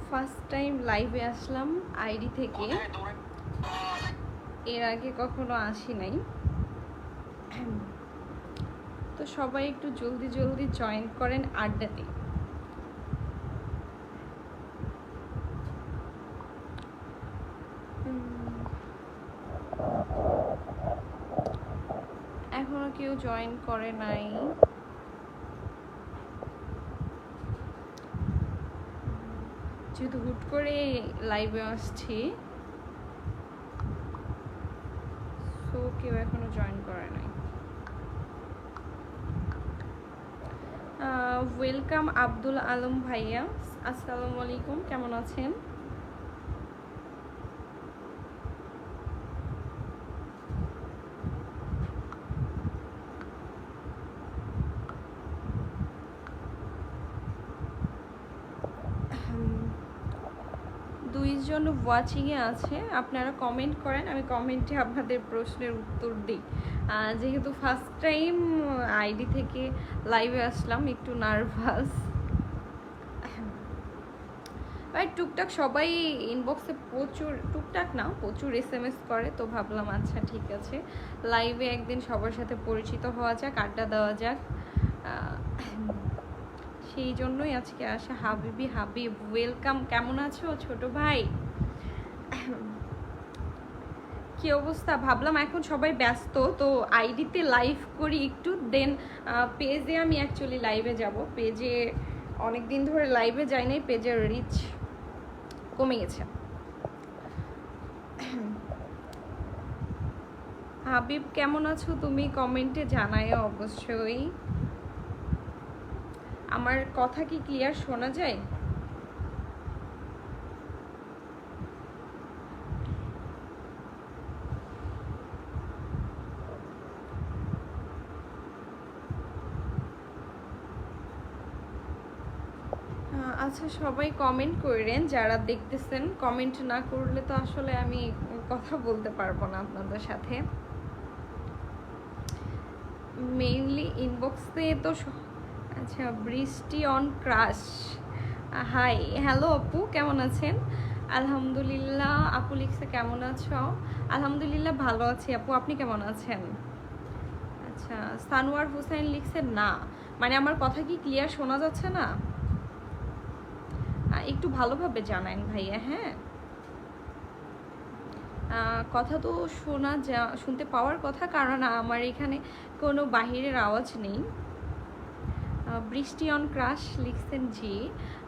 First time লাইভে আসলাম ID থেকে, এর আগে কখনো আসি নাই। তো সবাই একটু জলদি জলদি জয়েন করেন আড্ডাতে। এখনো কেউ জয়েন করে নাই। যেহেতু হুট করে লাইভে আসছি, তো কেউ এখনো জয়েন করে নাই। ওয়েলকাম আব্দুল আলম ভাইয়া, আসসালামু আলাইকুম, কেমন আছেন? দুইজন ওয়াচিংয়ে আছে, আপনারা কমেন্ট করেন, আমি কমেন্টে আপনাদের প্রশ্নের উত্তর দিই। যেহেতু ফার্স্ট টাইম আইডি থেকে লাইভে আসলাম, একটু নার্ভাস। ভাই টুকটাক সবাই ইনবক্সে প্রচুর, টুকটাক না প্রচুর SMS করে, তো ভাবলাম আচ্ছা ঠিক আছে লাইভে একদিন সবার সাথে পরিচিত হওয়া যাক, আড্ডা দেওয়া যাক, সেই জন্যই আজকে আসা। হাবিবি হাবিব, ওয়েলকাম, কেমন আছো ছোট ভাই? কি অবস্থা? ভাবলাম এখন সবাই ব্যস্ত, তো আইডিতে লাইভ করি একটু, দেন পেজে আমি অ্যাকচুয়ালি লাইভে যাব। পেজে অনেক দিন ধরে লাইভে যাই নাই, পেজের রিচ কমে গেছে। হাবিব কেমন আছো তুমি? কমেন্টে জানাও অবশ্যই। আমার কথা কি ক্লিয়ার শোনা যায়? আচ্ছা সবাই কমেন্ট করেন, যারা দেখতেছেন। কমেন্ট না করলে তো আসলে আমি কথা বলতে পারবো না আপনাদের সাথে। মেইনলি ইনবক্সে তো আচ্ছা, বৃষ্টি অন ক্রাশ, হাই, হ্যালো আপু, কেমন আছেন? আলহামদুলিল্লাহ। আপু লিখছে কেমন আছো? আলহামদুলিল্লাহ ভালো আছি আপু, আপনি কেমন আছেন? আচ্ছা, সানোয়ার হোসেন লিখছে না, মানে আমার কথা কি ক্লিয়ার শোনা যাচ্ছে না? একটু ভালোভাবে জানান ভাইয়া। হ্যাঁ, কথা তো শুনতে পাওয়ার কথা, কারণ আমার এখানে কোনো বাহিরের আওয়াজ নেই। বৃষ্টি অন ক্রাশ লিখছেন জি।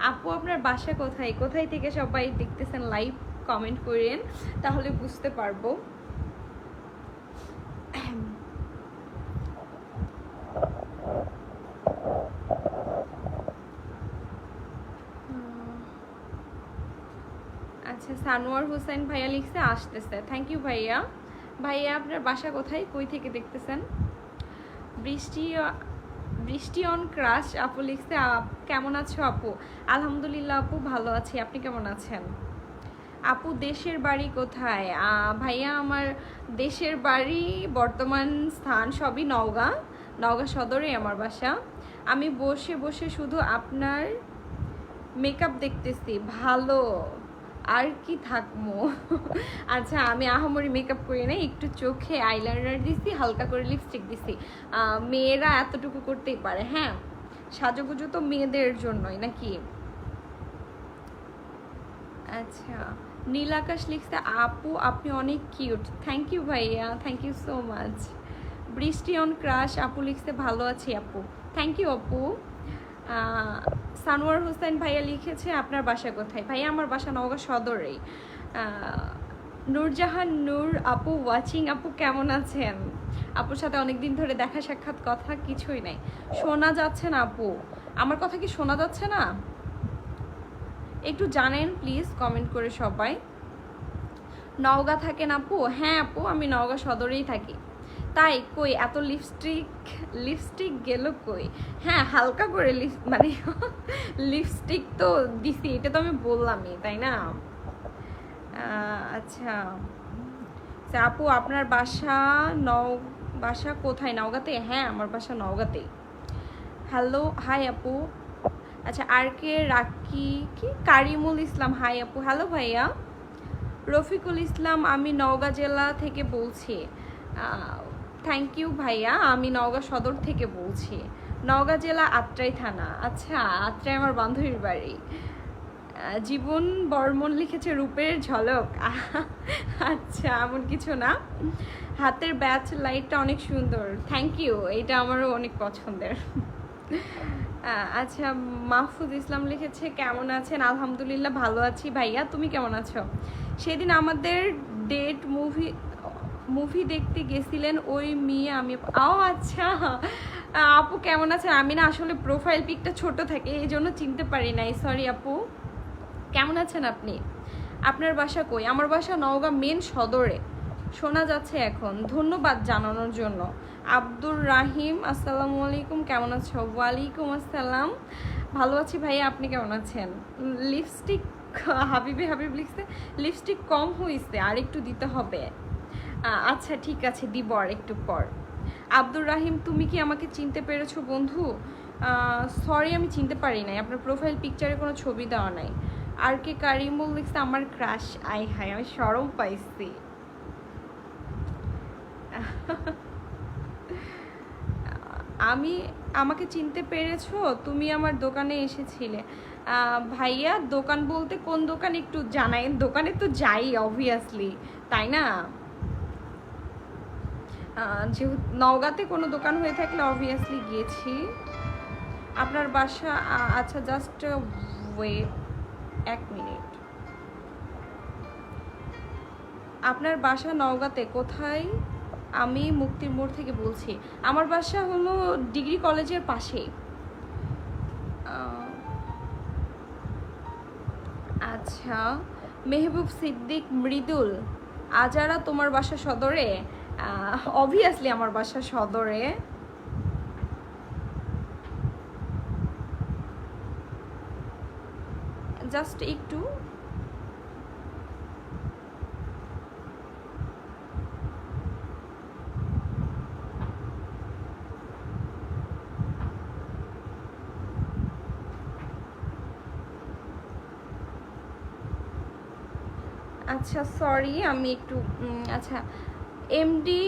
আপু আপনার বাসা কোথায়? কোথায় থেকে সবাই দেখতেছেন লাইভ? কমেন্ট করেন, তাহলে বুঝতে পারবো। আচ্ছা, সানোয়ার হোসেন ভাইয়া লিখছে আসতেছে, থ্যাংক ইউ ভাইয়া। ভাইয়া আপনার বাসা কোথায়, কই থেকে দেখতেছেন? বৃষ্টি বৃষ্টি অন ক্রাশ আপু লিখছে কেমন আছো আপু? আলহামদুলিল্লাহ আপু ভালো আছি, আপনি কেমন আছেন? আপু দেশের বাড়ি কোথায়? ভাইয়া আমার দেশের বাড়ি, বর্তমান স্থান সবই নওগাঁ, নওগাঁ সদরে আমার বাসা। আমি বসে বসে শুধু আপনার মেকআপ দেখতেছি, ভালো আর কি থাকবো। আচ্ছা, আমি আহামরি মেকআপ করি না, একটু চোখে আইলাইনার দিছি, হালকা করে লিপস্টিক দিছি। মেয়েরা এতটুকু করতেই পারে। হ্যাঁ, সাজুগুজু তো মেয়েদের জন্যই নাকি? আচ্ছা, নীল আকাশ লিখছে আপু আপনি অনেক কিউট, থ্যাংক ইউ ভাইয়া, থ্যাংক ইউ সো মাচ। বৃষ্টি অন ক্রাশ আপু লিখছে ভালো আছি আপু, থ্যাংক ইউ আপু। সানোয়ার হোসেন ভাইয়া লিখেছে আপনার বাসা কোথায়? ভাইয়া আমার বাসা নওগাঁ সদরেই। নূরজাহান নূর আপু ওয়াচিং, আপু কেমন আছেন? আপুর সাথে অনেকদিন ধরে দেখা সাক্ষাৎ, কথা কিছুই নাই। শোনা যাচ্ছে না আপু? আমার কথা কি শোনা যাচ্ছে না? একটু জানেন প্লিজ কমেন্ট করে সবাই। নওগাঁ থাকেন আপু? হ্যাঁ আপু, আমি নওগাঁ সদরেই থাকি। তাই কই এত লিপস্টিক গেল কই? হ্যাঁ, হালকা করে মানে লিপস্টিক তো দিছি, এটা তো আমি বললামই, তাই না? আচ্ছা আপু আপনার বাসা কোথায়? নওগাঁতে? হ্যাঁ, আমার বাসা নওগাঁতে। হ্যালো, হাই আপু, আচ্ছা আর কে রাকি কি কারিমুল ইসলাম, হাই আপু। হ্যালো ভাইয়া। রফিকুল ইসলাম, আমি নওগাঁ জেলা থেকে বলছি। থ্যাংক ইউ ভাইয়া, আমি নওগাঁ সদর থেকে বলছি। নওগাঁ জেলা আত্রাই থানা। আচ্ছা, আত্রাই আমার বান্ধবীর বাড়ি। জীবন বর্মন লিখেছে রূপের ঝলক। আচ্ছা, এমন কিছু না। হাতের ব্যাচ লাইটটা অনেক সুন্দর, থ্যাংক ইউ, এটা আমারও অনেক পছন্দের। আচ্ছা, মাহফুজ ইসলাম লিখেছে কেমন আছেন? আলহামদুলিল্লাহ ভালো আছি ভাইয়া, তুমি কেমন আছো? সেদিন আমাদের ডেট মুভি দেখতে গেছিলেন ওই মেয়ে আমি। ও আচ্ছা আপু কেমন আছেন? আমি না আসলে প্রোফাইল পিকটা ছোট থাকে এই জন্য চিনতে পারি নাই, সরি আপু। কেমন আছেন আপনি? আপনার বাসা কই? আমার বাসা নওগাঁ মেন সদরে, শোনা যাচ্ছে এখন। ধন্যবাদ জানানোর জন্য। আব্দুর রাহিম, আসসালামু আলাইকুম, কেমন আছো? ওয়ালাইকুম আসসালাম, ভালো আছি ভাইয়া, আপনি কেমন আছেন? লিপস্টিক হাবিবি হাবিব লিখছে লিপস্টিক কম হয়েছে, আর একটু দিতে হবে। আচ্ছা ঠিক আছে, দিব আর একটু পর। আব্দুর রাহিম, তুমি কি আমাকে চিনতে পেরেছো বন্ধু? সরি, আমি চিনতে পারি নাই, আপনার প্রোফাইল পিকচারে কোনো ছবি দেওয়া নাই। আর কে কারিমুল লিখছে আমার ক্রাশ। আই হাই, আমি শরম পাইছি। আমাকে চিনতে পেরেছো? তুমি আমার দোকানে এসেছিলে। ভাইয়া দোকান বলতে কোন দোকান একটু জানাই? দোকানে তো যাই অবভিয়াসলি, তাই না? যেহেতু নওগাঁতে কোনো দোকান হয়ে থাকলে অবভিয়াসলি গিয়েছি। আপনার বাসা আচ্ছা জাস্ট ওয়েট 1 মিনিট। আপনার বাসা নওগাঁতে কোথায়? আমি মুক্তির মোড় থেকে বলছি। আমার বাসা হলো ডিগ্রি কলেজের পাশেই। আচ্ছা, মেহবুব সিদ্দিক মৃদুল, আজারা তোমার বাসা সদরে? অবভিয়াসলি আমার বাসা সদরে। জাস্ট একটু আচ্ছা সরি, আমি একটু আচ্ছা। এমডি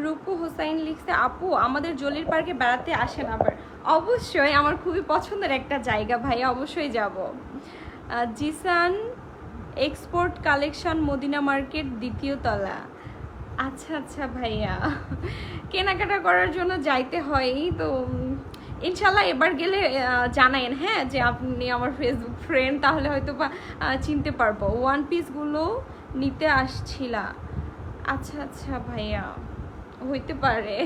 রূপু হোসাইন লিখছে আপু আমাদের জলির পার্কে বেড়াতে আসেন আবার? অবশ্যই, আমার খুবই পছন্দের একটা জায়গা ভাই, অবশ্যই যাব। Zisan export collection, Madina market, 2য় তলা। আচ্ছা আচ্ছা ভাইয়া, কেনাকাটা করার জন্য যাইতে হয় তো ইনশাল্লাহ এবার গেলে জানাইন, হ্যাঁ, যে আপনি আমার ফেসবুক ফ্রেন্ড, তাহলে হয়তো বা চিনতে পারবো। 1 পিসগুলো নিতে আসছিলা? আচ্ছা আচ্ছা ভাইয়া, হইতে পারে।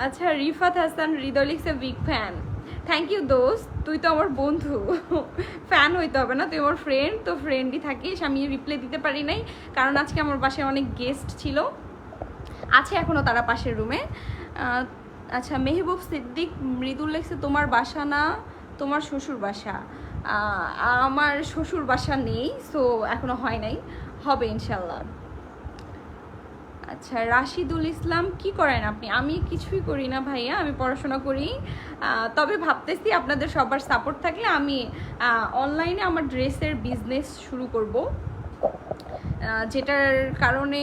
আচ্ছা, রিফাত হাসান হৃদয় লিখছে বিগ ফ্যান। থ্যাংক ইউ দোস্ত, তুই তো আমার বন্ধু, ফ্যান হইতে হবে না, তুই আমার ফ্রেন্ড, তো ফ্রেন্ডই থাকিস। আমি রিপ্লাই দিতে পারি নাই কারণ আজকে আমার বাসায় অনেক গেস্ট ছিল, আছে এখনও তারা পাশের রুমে। আচ্ছা, মেহবুব সিদ্দিক মৃদুল লিখছে তোমার বাসা না তোমার শ্বশুর বাসা? আমার শ্বশুর বাসা নেই, সো এখনো হয় নাই, হবে ইনশাল্লাহ। আচ্ছা, রাশিদুল ইসলাম, কি করেন আপনি? আমি কিছুই করি না ভাইয়া, আমি পড়াশোনা করি। তবে ভাবতেছি আপনাদের সবার সাপোর্ট থাকলে আমি অনলাইনে আমার ড্রেসের বিজনেস শুরু করব, যেটার কারণে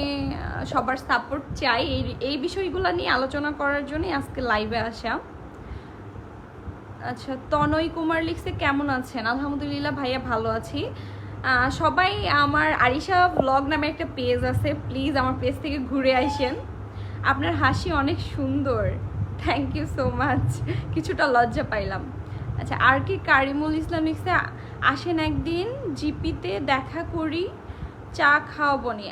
সবার সাপোর্ট চাই। এই বিষয়গুলো নিয়ে আলোচনা করার জন্যই আজকে লাইভে আসা। আচ্ছা, তনয় কুমার লিখছে কেমন আছেন? আলহামদুলিল্লাহ ভাইয়া ভালো আছি। সবাই আমার আরিশা ব্লগ নামে একটা পেজ আছে, প্লিজ আমার পেজ থেকে ঘুরে আসেন। আপনার হাসি অনেক সুন্দর, থ্যাংক ইউ সো মাচ, কিছুটা লজ্জা পাইলাম। আচ্ছা, আর কি কারিমুল ইসলাম লিখছে আসেন একদিন জিপিতে দেখা করি, চা খাওয়াবো নি।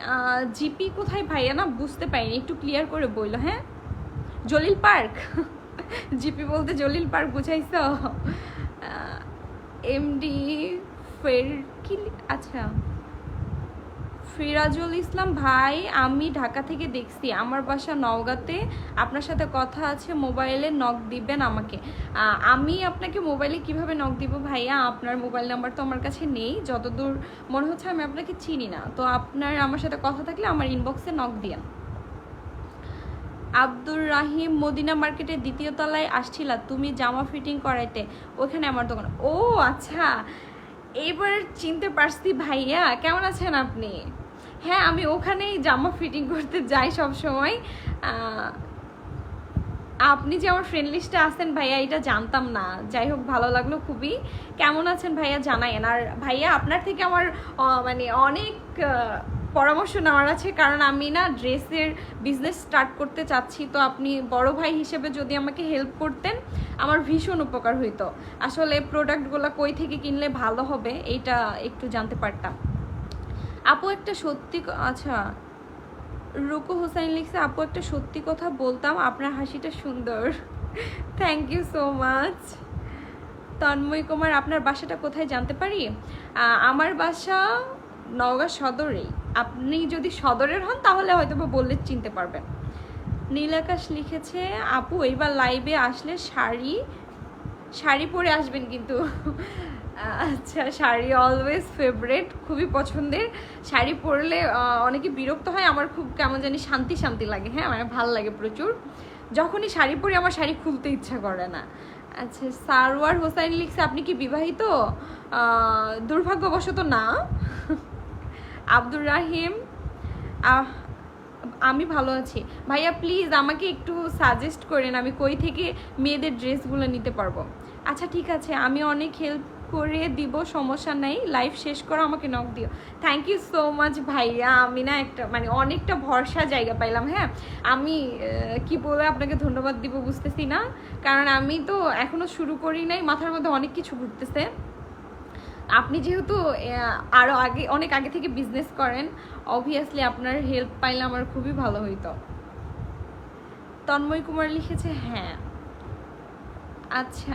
জিপি কোথায় ভাইয়া? না বুঝতে পারিনি, একটু ক্লিয়ার করে বললো। হ্যাঁ, জলিল পার্ক। জিপি বলতে জলিল পার্ক বুঝাইছ? এমডি ফের কি? আচ্ছা, ফিরাজুল ইসলাম ভাই, আমি ঢাকা থেকে দেখছি, আমার বাসা নওগাঁতে, আপনার সাথে কথা আছে, মোবাইলে নক দিবেন আমাকে। আমি আপনাকে মোবাইলে কিভাবে নক দিব ভাইয়া? আপনার মোবাইল নাম্বার তো আমার কাছে নেই, যতদূর মনে হচ্ছে আমি আপনাকে চিনি না, তো আপনার আমার সাথে কথা থাকলে আমার ইনবক্সে নক দিয়েন। আব্দুর রাহিম, মদিনা মার্কেটের দ্বিতীয় তলায় আসছিলা তুমি জামা ফিটিং করাইতে, ওখানে আমার দোকান। ও আচ্ছা, এইবার চিনতে পারছি ভাইয়া, কেমন আছেন আপনি? হ্যাঁ, আমি ওখানেই জামা ফিটিং করতে যাই সব সময়। আপনি যে আমার ফ্রেন্ড লিস্টে আছেন ভাইয়া, এটা জানতাম না। যাই হোক, ভালো লাগলো খুবই। কেমন আছেন ভাইয়া জানায়েন। আর ভাইয়া আপনার থেকে আমার মানে অনেক পরামর্শ নেওয়ার আছে, কারণ আমি না ড্রেসের বিজনেস স্টার্ট করতে চাচ্ছি। তো আপনি বড় ভাই হিসেবে যদি আমাকে হেল্প করতেন আমার ভীষণ উপকার হইতো। আসলে প্রোডাক্টগুলো কই থেকে কিনলে ভালো হবে এইটা একটু জানতে পারতাম। আপু একটা সত্যি, আচ্ছা রুকু হোসাইন লিখছে, আপু একটা সত্যি কথা বলতাম, আপনার হাসিটা সুন্দর। Thank you so much. Tanmoy Kumar, আপনার বাসাটা কোথায় জানতে পারি? আমার বাসা নওগাঁ সদরেই। আপনি যদি সদরের হন তাহলে হয়তো বা বললে চিনতে পারবেন। নীলাকাশ লিখেছে, আপু এবার লাইভে আসলে শাড়ি পরে আসবেন কিন্তু। আচ্ছা, শাড়ি অলওয়েজ ফেভারেট, খুবই পছন্দের। শাড়ি পরলে অনেকে বিরক্ত হয়, আমার খুব কেমন জানি শান্তি শান্তি লাগে। হ্যাঁ, মানে ভালো লাগে প্রচুর। যখনই শাড়ি পরি আমার শাড়ি খুলতে ইচ্ছা করে না। আচ্ছা, সারওয়ার হোসাইন লিখছে, আপনি কি বিবাহিত? দুর্ভাগ্যবশত না। আব্দুর রাহিম, আমি ভালো আছি। ভাইয়া প্লিজ আমাকে একটু সাজেস্ট করেন আমি কই থেকে মেয়েদের ড্রেসগুলো নিতে পারবো। আচ্ছা ঠিক আছে, আমি অনেক হেল্প করে দিব, সমস্যা নেই। লাইভ শেষ করো, আমাকে নক দিও। থ্যাংক ইউ সো মাচ ভাইয়া। আমি না একটা মানে অনেকটা ভরসা জায়গা পাইলাম। হ্যাঁ, আমি কি বলে আপনাকে ধন্যবাদ দিব বুঝতেছি না, কারণ আমি তো এখনও শুরু করি নাই, মাথার মধ্যে অনেক কিছু ঘুরতেছে। আপনি যেহেতু আরও অনেক আগে থেকে বিজনেস করেন, অবভিয়াসলি আপনার হেল্প পাইলে আমার খুবই ভালো হইতো। তন্ময় কুমার লিখেছে, হ্যাঁ আচ্ছা।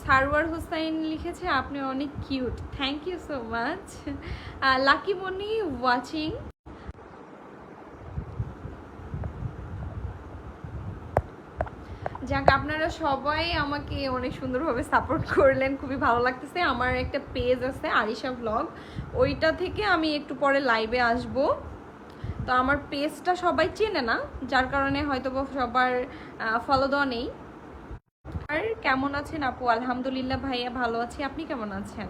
সারওয়ার হোসাইন লিখেছে, আপনি অনেক কিউট। Thank you so much. Lucky Moni watching. যাক, আপনারা সবাই আমাকে অনেক সুন্দরভাবে সাপোর্ট করলেন, খুবই ভালো লাগতেছে। আমার একটা পেজ আছে আরিশা ব্লগ, ওইটা থেকে আমি একটু পরে লাইভে আসব। তো আমার পেজটা সবাই চেনে না, যার কারণে হয়তো সবার ফলো দেওয়া নেই। আর কেমন আছেন আপু? আলহামদুলিল্লাহ ভাইয়া ভালো আছি, আপনি কেমন আছেন?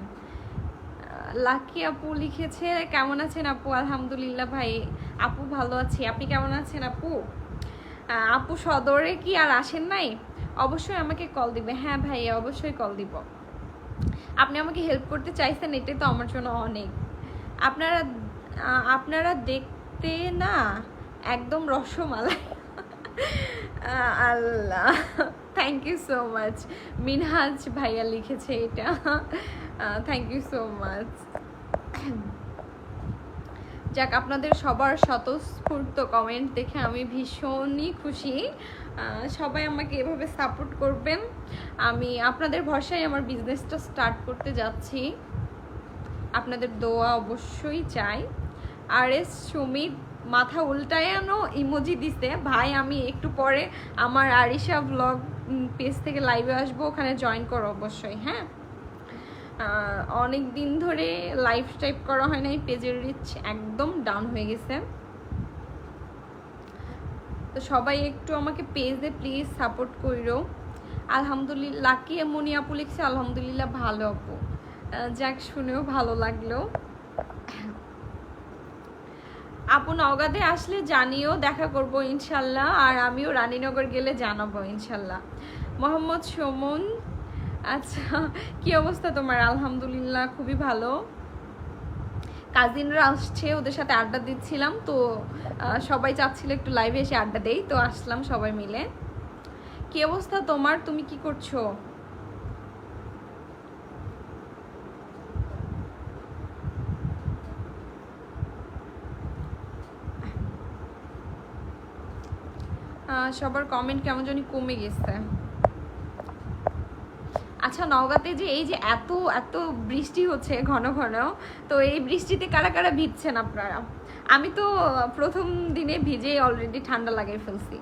লাকি আপু লিখেছে, কেমন আছেন আপু? আলহামদুলিল্লাহ ভাই, আপু ভালো আছি, আপনি কেমন আছেন আপু? আপু সদরে কি আর আসেন নাই? অবশ্যই আমাকে কল দিবে। হ্যাঁ ভাইয়া, অবশ্যই কল দিব। আপনি আমাকে হেল্প করতে চাইছেন, এটাই তো আমার জন্য অনেক। আপনারা দেখতে না একদম রসমালাই। আল্লাহ, thank you so much. Minhaj ভাইয়া লিখেছে এটা, থ্যাংক ইউ সো মাচ। যাক, আপনাদের সবার স্বতঃস্ফূর্ত কমেন্ট দেখে আমি ভীষণই খুশি। সবাই আমাকে এভাবে সাপোর্ট করবেন। আমি আপনাদের ভরসায় আমার বিজনেসটা স্টার্ট করতে যাচ্ছি, আপনাদের দোয়া অবশ্যই চাই। আর এস সুমিত মাথা উল্টায়ানো ইমোজি দিছে। ভাই আমি একটু পরে আমার আরিশা ব্লগ পেজ থেকে লাইভে আসবো, ওখানে জয়েন করো অবশ্যই। হ্যাঁ, অনেক দিন ধরে লাইভ টাইপ করা হয় নাই, পেজের রিচ একদম ডাউন হয়ে গেছে। তো সবাই একটু আমাকে পেজে প্লিজ সাপোর্ট করো। আলহামদুলিল্লাহ, লাকি মনি আপু লিখছে, আলহামদুলিল্লাহ ভালো আপু। যাক, শুনেও ভালো লাগলো। আপু নওগাঁতে আসলে জানিও, দেখা করব ইনশাল্লাহ। আর আমিও রানীনগর গেলে জানাবো ইনশাল্লাহ। মোহাম্মদ সুমন, আচ্ছা কি অবস্থা তোমার? আলহামদুলিল্লাহ খুবই ভালো। কাজিনরা আসছে, ওদের সাথে আড্ডা দিচ্ছিলাম, তো সবাই চাচ্ছিল একটু লাইভে এসে আড্ডা দেই, তো আসলাম সবাই মিলে। কি অবস্থা তোমার? তুমি কি করছো? সবার কমেন্ট কেমন জানি কমে গেছে। আচ্ছা, নওগাঁতে যে এই যে এত এত বৃষ্টি হচ্ছে ঘন ঘন, তো এই বৃষ্টিতে কারা কারা ভিজছেন আপনারা? আমি তো প্রথম দিনে ভিজেই অলরেডি ঠান্ডা লাগিয়ে ফেলছি।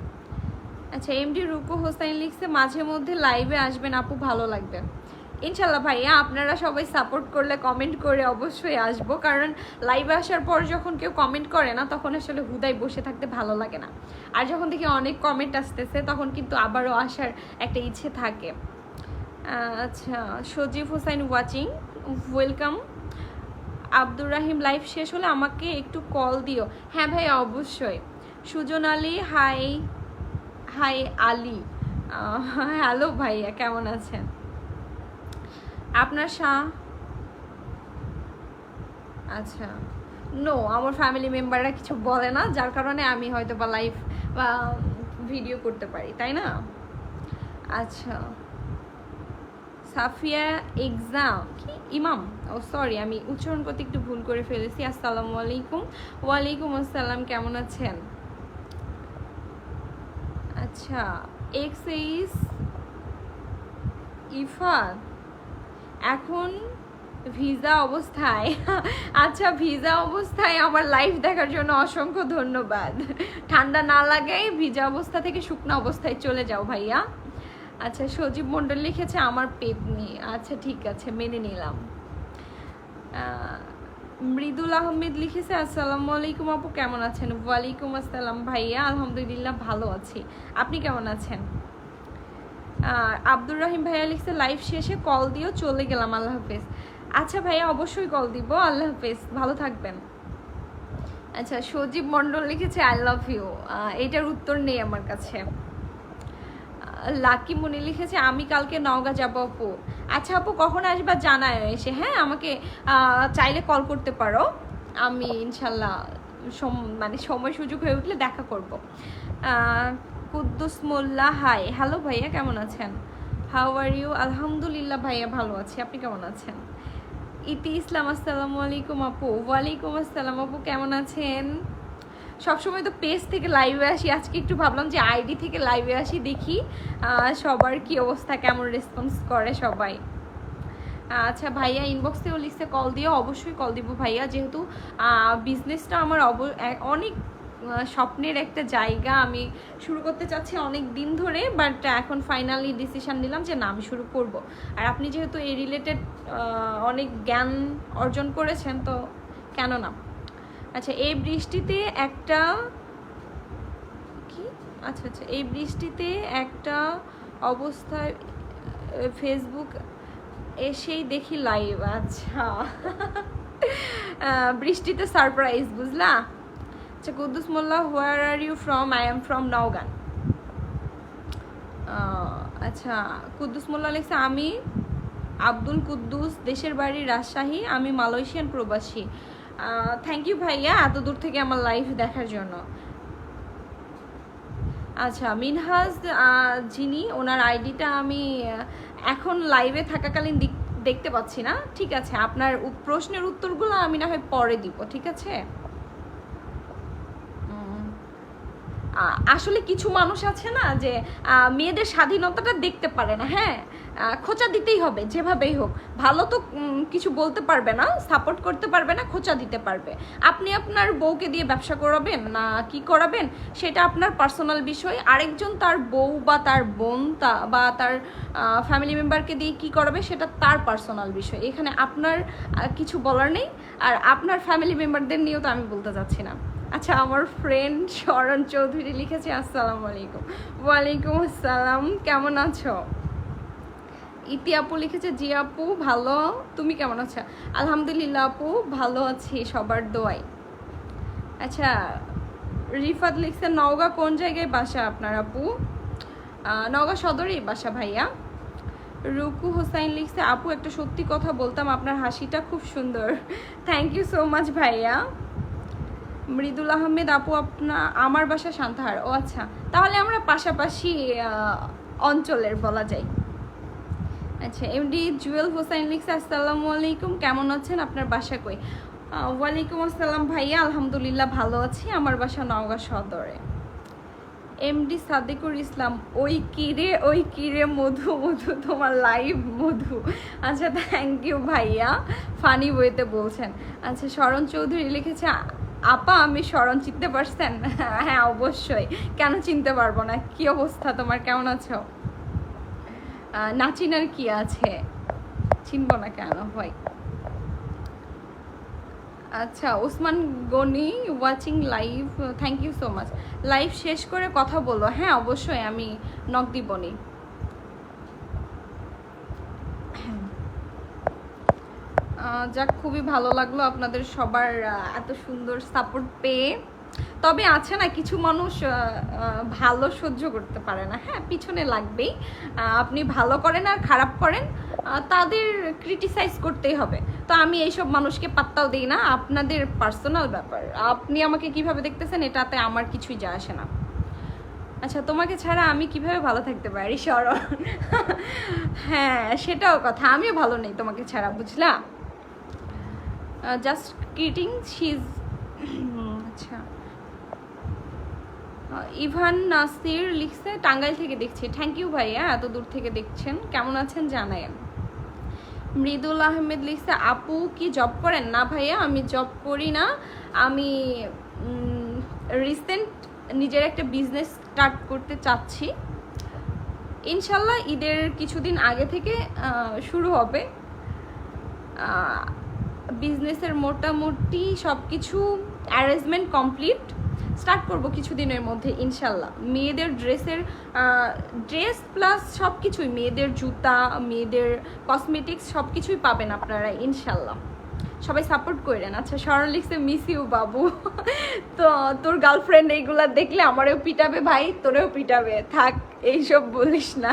আচ্ছা, এমডি রুকু হোসাইন লিখছে, মাঝে মধ্যে লাইভে আসবেন আপু, ভালো লাগবে। ইনশাল্লাহ ভাইয়া, আপনারা সবাই সাপোর্ট করলে কমেন্ট করে অবশ্যই আসবো, কারণ লাইভে আসার পর যখন কেউ কমেন্ট করে না তখন আসলে হুদায় বসে থাকতে ভালো লাগে না, আর যখন দেখি অনেক কমেন্ট আসতেছে তখন কিন্তু আবারও আসার একটা ইচ্ছে থাকে। আচ্ছা, Sajib Hossain watching, welcome. Abdur Rahim, live শেষ হলে আমাকে একটু কল দিও। হ্যাঁ ভাইয়া অবশ্যই। Sujan Ali, hi. Hi Ali, hello ভাইয়া, কেমন আছেন? আপনার আচ্ছা, নো, আমার ফ্যামিলি মেম্বাররা কিছু বলে না, যার কারণে আমি হয়তো বা লাইভ বা ভিডিও করতে পারি, তাই না? আচ্ছা, সাফিয়া এক্সাম কি ইমাম, ও সরি, আমি উচ্চারণ করতে একটু ভুল করে ফেলেছি। আসসালামু আলাইকুম। ওয়ালাইকুম আসসালাম, কেমন আছেন? আচ্ছা, এক্স এইস ইফাত এখন ভিসা অবস্থায়। আচ্ছা, ভিসা অবস্থায় আমার লাইভ দেখার জন্য অসংখ্য ধন্যবাদ। ঠান্ডা না লাগায় ভিজা অবস্থা থেকে শুকনো অবস্থায় চলে যাও ভাইয়া। আচ্ছা, সজীব মণ্ডল লিখেছে আমার পেতনি। আচ্ছা ঠিক আছে, মেনে নিলাম। মৃদুল আহমেদ লিখেছে আসসালামু আলাইকুম আপু, কেমন আছেন? ওয়ালাইকুম আসসালাম ভাইয়া, আলহামদুলিল্লাহ ভালো আছি, আপনি কেমন আছেন? আব্দুর রহিম ভাইয়া লিখছে লাইভ শেষে কল দিও, চলে গেলাম, আল্লাহ হাফেজ। আচ্ছা ভাইয়া, অবশ্যই কল দিব, আল্লাহ হাফেজ, ভালো থাকবেন। আচ্ছা, সজীব মণ্ডল লিখেছে আই লাভ ইউ, এটার উত্তর নেই আমার কাছে। লাকি মনি লিখেছে আমি কালকে নওগাঁ যাবো আপু। আচ্ছা আপু, কখন আসবা জানায় এসে, হ্যাঁ আমাকে চাইলে কল করতে পারো, আমি ইনশাল্লাহ মানে সময় সুযোগ হয়ে উঠলে দেখা করব। কুদ্দুস মোল্লা, হাই, হ্যালো ভাইয়া, কেমন আছেন? How are you? আলহামদুলিল্লাহ ভাইয়া ভালো আছি, আপনি কেমন আছেন? ইতি ইসলাম, আসসালামু আলাইকুম আপু। ওয়ালাইকুম আসসালাম আপু, কেমন আছেন? সবসময় তো পেজ থেকে লাইভে আসি, আজকে একটু ভাবলাম যে আইডি থেকে লাইভে আসি, দেখি সবার কি অবস্থা, কেমন রেসপন্স করে সবাই। আচ্ছা ভাইয়া ইনবক্সেও লিখছে কল দিও, অবশ্যই কল দিব ভাইয়া, যেহেতু বিজনেসটা আমার অনেক স্বপ্নের একটা জায়গা, আমি শুরু করতে চাচ্ছি অনেক দিন ধরে, বাট এখন ফাইনালি ডিসিশন নিলাম যে না, আমি শুরু করব। আর আপনি যেহেতু এই রিলেটেড অনেক জ্ঞান অর্জন করেছেন, তো কেন না। আচ্ছা, এই বৃষ্টিতে একটা কি, আচ্ছা আচ্ছা, এই বৃষ্টিতে একটা অবস্থায় ফেসবুক এসেই দেখি লাইভ। আচ্ছা, বৃষ্টিতে সারপ্রাইজ, বুঝলা? আচ্ছা, Kuddus Mollah, where are you from? I am from Naogaon. আচ্ছা, কুদ্দুস মোল্লা লিখছে আমি আব্দুল কুদ্দুস, দেশের বাড়ি রাজশাহী, আমি মালয়েশিয়ান প্রবাসী। থ্যাংক ইউ ভাইয়া এত দূর থেকে আমার লাইভ দেখার জন্য। আচ্ছা, মিনহাজ যিনি, ওনার আইডিটা আমি এখন লাইভে থাকাকালীন দেখতে পাচ্ছি না, ঠিক আছে, আপনার প্রশ্নের উত্তরগুলো আমি না হয় পরে দিব, ঠিক আছে? আসলে কিছু মানুষ আছে না যে মেয়েদের স্বাধীনতাটা দেখতে পারে না, হ্যাঁ, খোঁচা দিতেই হবে যেভাবেই হোক, ভালো তো কিছু বলতে পারবে না, সাপোর্ট করতে পারবে না, খোঁচা দিতে পারবে। আপনি আপনার বউকে দিয়ে ব্যবসা করাবেন না কি করাবেন সেটা আপনার পার্সোনাল বিষয়, আরেকজন তার বউ বা তার বোন বা তার ফ্যামিলি মেম্বারকে দিয়ে কি করাবে সেটা তার পার্সোনাল বিষয়, এখানে আপনার কিছু বলার নেই, আর আপনার ফ্যামিলি মেম্বারদের নিয়েও তো আমি বলতে চাচ্ছি না। আচ্ছা, আমার ফ্রেন্ড শরণ চৌধুরী লিখেছে আসসালামু আলাইকুম। ওয়ালাইকুম আসসালাম, কেমন আছো? ইতি আপু লিখেছে জি আপু ভালো, তুমি কেমন আছো? আলহামদুলিল্লাহ আপু ভালো আছি, সবার দোয়াই। আচ্ছা, রিফাত লিখছে নওগাঁ কোন জায়গায় বাসা আপনার আপু? নওগাঁ সদরেই বাসা ভাইয়া। রুকু হোসাইন লিখছে আপু একটা সত্যি কথা বলতাম, আপনার হাসিটা খুব সুন্দর। থ্যাংক ইউ সো মাচ ভাইয়া। মৃদুল আহমেদ আপু আমার বাসা সান্তাহার। ও আচ্ছা, তাহলে আমরা পাশাপাশি অঞ্চলের বলা যায়। আচ্ছা, এমডি জুয়েল হোসাইন লিখছে আসসালামু আলাইকুম, কেমন আছেন, আপনার বাসা কই? ওয়ালাইকুম আসসালাম ভাইয়া, আলহামদুলিল্লাহ ভালো আছি, আমার বাসা নওগাঁ সদরে। এমডি সাদেকুর ইসলাম, ওই কিরে মধু মধু, তোমার লাইভ মধু। আচ্ছা, থ্যাংক ইউ ভাইয়া, ফানি ওয়েতে বলছেন। আচ্ছা, শরণ চৌধুরী লিখেছে আপা আমি শরণ, চিনতে পারছেন? হ্যাঁ অবশ্যই, কেন চিনতে পারবো না। কি অবস্থা তোমার, কেমন আছো? নাচিনার কি আছে? চিনবো না কেন ভাই? আচ্ছা, Osman Goni watching live, thank you so much. Live শেষ করে কথা বলো। হ্যাঁ অবশ্যই, আমি নক দিবনি। যাক, খুবই ভালো লাগলো আপনাদের সবার এত সুন্দর সাপোর্ট পেয়ে। তবে আছে না কিছু মানুষ ভালো সহ্য করতে পারে না, হ্যাঁ পিছনে লাগবেই। আপনি ভালো করেন আর খারাপ করেন, তাদের ক্রিটিসাইজ করতেই হবে। তো আমি এইসব মানুষকে পাত্তাও দিই না, আপনাদের পার্সোনাল ব্যাপার। আপনি আমাকে কিভাবে দেখতেছেন এটাতে আমার কিছুই যায় আসে না। আচ্ছা, তোমাকে ছাড়া আমি কিভাবে ভালো থাকতে পারি শরণ? হ্যাঁ সেটাও কথা, আমিও ভালো নেই তোমাকে ছাড়া, বুঝলা? জাস্ট কিডিং, শিজ। আচ্ছা, ইভান নাসির লিখছে টাঙ্গাইল থেকে দেখছি। থ্যাংক ইউ ভাইয়া, এত দূর থেকে দেখছেন। কেমন আছেন জানায়েন। মৃদুল আহমেদ লিখছে আপু কি জব করেন? না ভাইয়া, আমি জব করি না। আমি রিসেন্ট নিজের একটা বিজনেস স্টার্ট করতে চাচ্ছি, ইনশাল্লাহ ঈদের কিছুদিন আগে থেকে শুরু হবে। বিজনেসের মোটামুটি সব কিছু অ্যারেঞ্জমেন্ট কমপ্লিট, স্টার্ট করব কিছুদিনের মধ্যে ইনশাল্লাহ। মেয়েদের ড্রেস প্লাস সব কিছুই, মেয়েদের জুতা, মেয়েদের কসমেটিক্স সব কিছুই পাবেন আপনারা ইনশাল্লাহ। সবাই সাপোর্ট করেন। আচ্ছা, শরণ লিখছে মিস ইউ বাবু। তো তোর গার্লফ্রেন্ড এইগুলা দেখলে আমারও পিটাবে ভাই, তোরেও পিটাবে, থাক এইসব বলিস না।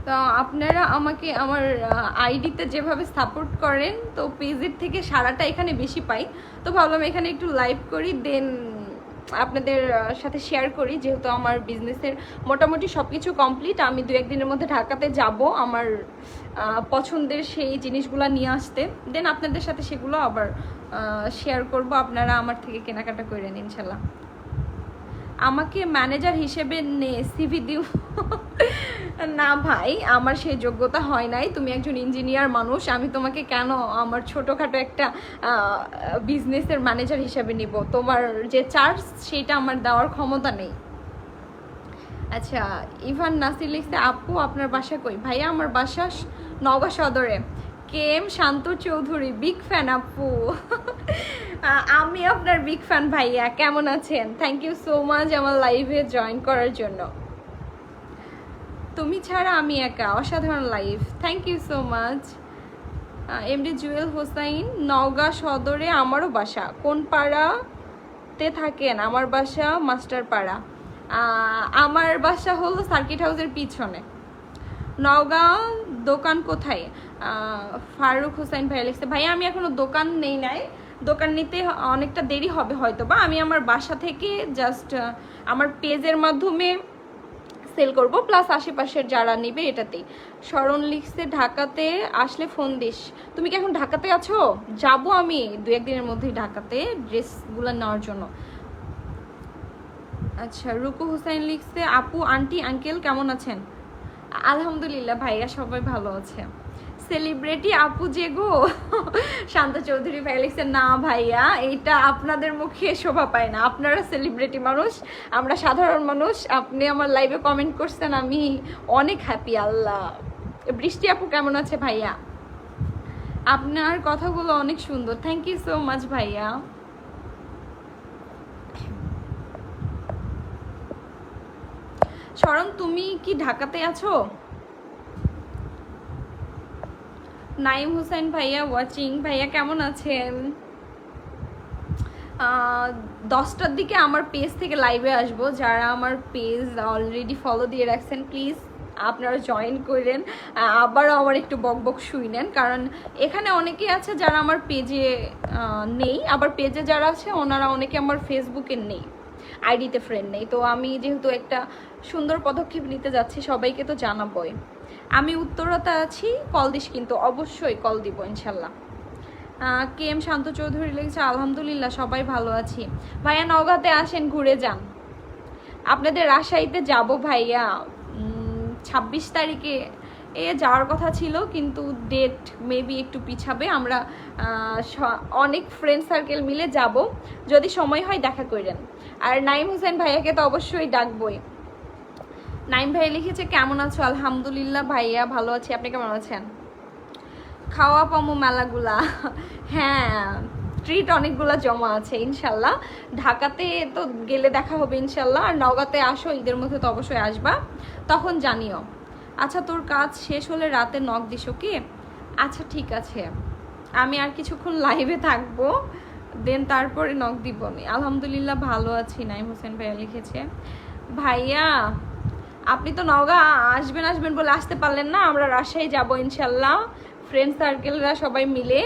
তো আপনারা আমাকে আমার আইডিতে যেভাবে সাপোর্ট করেন, তো পেজের থেকে সারাটা এখানে বেশি পাই, তো ভাবলাম এখানে একটু লাইভ করি, দেন আপনাদের সাথে শেয়ার করি। যেহেতু আমার বিজনেসের মোটামুটি সব কিছু কমপ্লিট, আমি 2-1 দিনের মধ্যে ঢাকাতে যাব আমার পছন্দের সেই জিনিসগুলো নিয়ে আসতে, দেন আপনাদের সাথে সেগুলো আবার শেয়ার করব। আপনারা আমার থেকে কেনাকাটা করেন ইনশাল্লাহ। আমাকে ম্যানেজার হিসেবে সিভি দিও? না ভাই, আমার সেই যোগ্যতা হয় নাই। তুমি একজন ইঞ্জিনিয়ার মানুষ, আমি তোমাকে কেন আমার ছোটোখাটো একটা বিজনেসের ম্যানেজার হিসেবে নিব? তোমার যে চার্জ সেটা আমার দেওয়ার ক্ষমতা নেই। আচ্ছা, ইভান নাসির লিখছে আপু আপনার বাসা কই? ভাইয়া আমার বাসা নওগাঁ সদরে। কে এম শান্ত চৌধুরী, বিগ ফ্যান আপু। আমি আপনার বিগ ফ্যান ভাইয়া, কেমন আছেন? থ্যাংক ইউ সো মাচ আমার লাইভে জয়েন করার জন্য। তুমি ছাড়া আমি একা, অসাধারণ live, thank you so much. MD Jewel Hossain, Naogaon সদরে আমারও বাসা। কোন পাড়াতে থাকেন? আমার বাসা মাস্টার পাড়া। আমার বাসা হলো সার্কিট হাউসের পিছনে। নওগাঁ দোকান কোথায়? ফারুক হোসেন ভাইয়া লিখছে ভাইয়া আমি এখনো দোকান নেই নাই, দোকান নিতে অনেকটা দেরি হবে হয়তো বা। আমি আমার বাসা থেকে জাস্ট আমার পেজের মাধ্যমে সেল করব, প্লাস আশেপাশের যারা নেবে এটাতেই। শরণ লিখছে ঢাকাতে আসলে ফোন দিস। তুমি কি এখন ঢাকাতে আছো? যাব আমি 2-1 দিনের মধ্যেই ঢাকাতে ড্রেসগুলো নেওয়ার জন্য। আচ্ছা, রুকু হুসাইন লিখছে আপু আন্টি আঙ্কেল কেমন আছেন? আলহামদুলিল্লাহ ভাইয়া, সবাই ভালো আছে। সেলিব্রিটি আপু যে গো? শান্ত চৌধুরী ভাই লিখছে না ভাইয়া, এটা আপনাদের মুখে শোভা পায় না, আপনারা সেলিব্রিটি মানুষ, আমরা সাধারণ মানুষ। আপনি আমার লাইভে কমেন্ট করছেন, আমি অনেক হ্যাপি। আল্লাহ। বৃষ্টি আপু কেমন আছে ভাইয়া? আপনার কথাগুলো অনেক সুন্দর, থ্যাংক ইউ সো মাচ ভাইয়া। শরণ তুমি কি ঢাকাতে আছো? নাইম হুসাইন ভাইয়া ওয়াচিং, ভাইয়া কেমন আছেন? 10টার দিকে আমার পেজ থেকে লাইভে আসবো। যারা আমার পেজ অলরেডি ফলো দিয়ে রাখছেন প্লিজ আপনারা জয়েন করেন, আবারও আমার একটু বকবক শুই নেন, কারণ এখানে অনেকেই আছে যারা আমার পেজে নেই, আবার পেজে যারা আছে ওনারা অনেকে আমার ফেসবুকে নেই, আইডিতে ফ্রেন্ড নেই। তো আমি যেহেতু একটা সুন্দর পদক্ষেপ নিতে যাচ্ছি, সবাইকে তো জানাবোই। আমি উত্তরতা আছি, কল দিস কিন্তু, অবশ্যই কল দিব ইনশাল্লাহ। কে এম শান্ত চৌধুরী লিখছে আলহামদুলিল্লাহ সবাই ভালো আছি। ভাইয়া নওগাঁতে আসেন, ঘুরে যান। আপনাদের রাজশাহীতে যাব ভাইয়া 26 তারিখে যাওয়ার কথা ছিল, কিন্তু ডেট মেবি একটু পিছাবে। আমরা অনেক ফ্রেন্ড সার্কেল মিলে যাব, যদি সময় হয় দেখা করেন। আর নাইম হোসেন ভাইয়াকে তো অবশ্যই ডাকবই। নাইম ভাই লিখেছে কেমন আছো? আলহামদুলিল্লাহ ভাইয়া ভালো আছি, আপনি কেমন আছেন? খাওয়া পামো মেলাগুলা। হ্যাঁ, ট্রিট অনেকগুলা জমা আছে ইনশাল্লাহ। ঢাকাতে তো গেলে দেখা হবে ইনশাল্লাহ, আর নওগাঁতে আসো ঈদের মধ্যে তো অবশ্যই আসবা, তখন জানিও। আচ্ছা, তোর কাজ শেষ হলে রাতে নক দিস কি? আচ্ছা ঠিক আছে, আমি আর কিছুক্ষণ লাইভে থাকবো, দেন তারপরে নক দিব আমি। আলহামদুলিল্লাহ ভালো আছি, নাইম হোসেন ভাইয়া লিখেছে। ভাইয়া আপনি তো নওগাঁ আসবেন আসবেন বলে আসতে পারলেন না, আমরা রাজশাহী যাবো ইনশাল্লাহ, ফ্রেন্ড সার্কেলরা সবাই মিলে,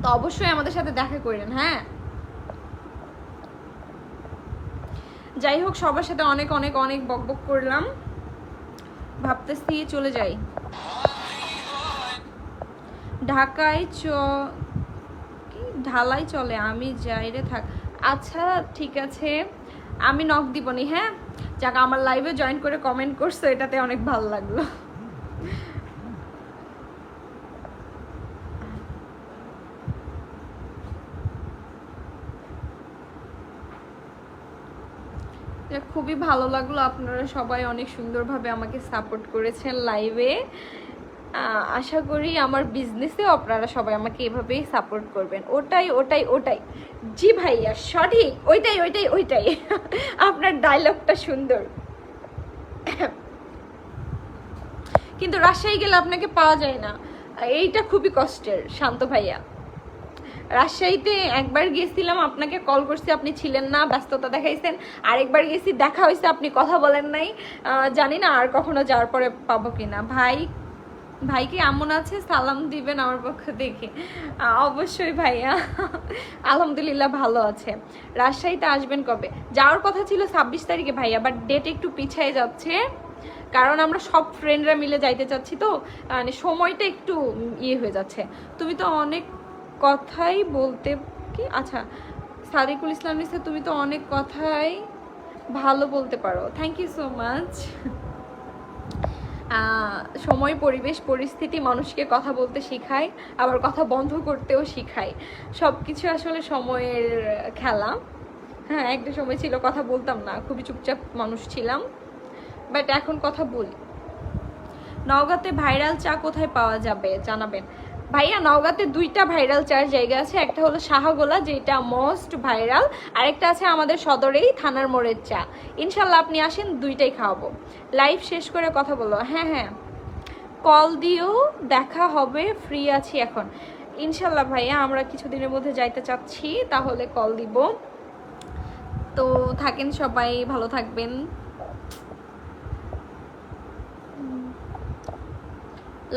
তো অবশ্যই আমাদের সাথে দেখা করেন। হ্যাঁ, যাই হোক, সবার সাথে অনেক অনেক অনেক বকবক করলাম, ভাবতেছি চলে যাই ঢাকায়। কি ঢালাই চলে, আমি যাই রে থাক। আচ্ছা ঠিক আছে, আমি নক দিবনি। হ্যাঁ, যাক আমার লাইভে জয়েন করে কমেন্ট করছো, এটাতে অনেক ভালো লাগলো। খুবই ভালো লাগলো, আপনারা সবাই অনেক সুন্দরভাবে আমাকে সাপোর্ট করেছেন লাইভে। আশা করি আমার বিজনেসেও আপনারা সবাই আমাকে এভাবেই সাপোর্ট করবেন। ওটাই ওটাই ওটাই, জি ভাইয়া সঠিক, ওইটাই ওইটাই ওইটাই। আপনার ডায়লগটা সুন্দর, কিন্তু রাজশাহী গেলে আপনাকে পাওয়া যায় না, এইটা খুবই কষ্টের। শান্ত ভাইয়া, রাজশাহীতে একবার গেছিলাম, আপনাকে কল করছি, আপনি ছিলেন না, ব্যস্ততা দেখাইছেন। আরেকবার গেছি, দেখা হয়েছে, আপনি কথা বলেন নাই। জানি না আর কখনো যাওয়ার পরে পাবো কিনা। ভাইকে এমন আছে, সালাম দিবেন আমার পক্ষ থেকে। অবশ্যই ভাইয়া, আলহামদুলিল্লাহ ভালো আছে। রাজশাহীতে আসবেন কবে? যাওয়ার কথা ছিল 26 তারিখে ভাইয়া, বাট ডেট একটু পিছিয়ে যাচ্ছে, কারণ আমরা সব ফ্রেন্ডরা মিলে যাইতে চাচ্ছি, তো মানে সময়টা একটু ইয়ে হয়ে যাচ্ছে। তুমি তো অনেক কথাই বলতে, কি আচ্ছা, সাদিকুল ইসলাম নিসা, তুমি তো অনেক কথাই ভালো বলতে পারো, থ্যাংক ইউ সো মাচ। সময়, পরিবেশ, পরিস্থিতি মানুষকে কথা বলতে শেখায়, আবার কথা বন্ধ করতেও শেখায়। সব কিছু আসলে সময়ের খেলা। হ্যাঁ, একটা সময় ছিল কথা বলতাম না, খুবই চুপচাপ মানুষ ছিলাম, বাট এখন কথা বলি। নওগাঁতে ভাইরাল চা কোথায় পাওয়া যাবে জানাবেন ভাইয়া? নওগাঁতে 2টা ভাইরাল চার জায়গা আছে, একটা হলো শাহগোলা যেটা মোস্ট ভাইরাল, আরেকটা আছে আমাদের সদরেই থানার মোড়ের চা। ইনশাল্লাহ আপনি আসেন, 2টাই খাওয়াবো। লাইভ শেষ করে কথা বলো। হ্যাঁ হ্যাঁ, কল দিও, দেখা হবে, ফ্রি আছি এখন ইনশাল্লাহ ভাইয়া। আমরা কিছুদিনের মধ্যে যাইতে চাচ্ছি, তাহলে কল দিব। তো থাকেন সবাই, ভালো থাকবেন।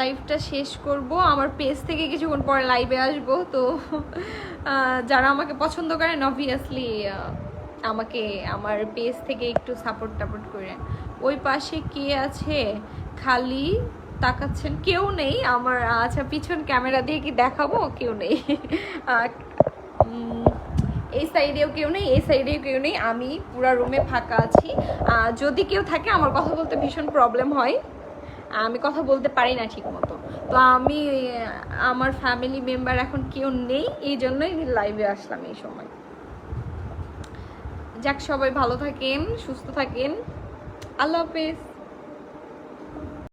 লাইভটা শেষ করব, আমার পেজ থেকে কিছুক্ষণ পরে লাইভে আসব। তো যারা আমাকে পছন্দ করেন অবভিয়াসলি আমাকে আমার পেজ থেকে একটু সাপোর্ট করেন। ওই পাশে কে আছে খালি তাকাচ্ছেন? কেউ নেই আমার। আচ্ছা, পিছন ক্যামেরা দিয়ে কি দেখাবো? কেউ নেই। এই সাইডেও কেউ নেই, এই সাইডেও কেউ নেই, আমি পুরো রুমে ফাঁকা আছি। যদি কেউ থাকে, আমার কথা বলতে ভীষণ প্রবলেম হয়, আমি কথা বলতে পারি না ঠিক মতো, তো আমি আমার ফ্যামিলি মেম্বার এখন কেউ নেই, এই জন্যই লাইভে আসলাম এই সময়। যাক, সবাই ভালো থাকেন, সুস্থ থাকেন, আল্লাহ হাফেজ।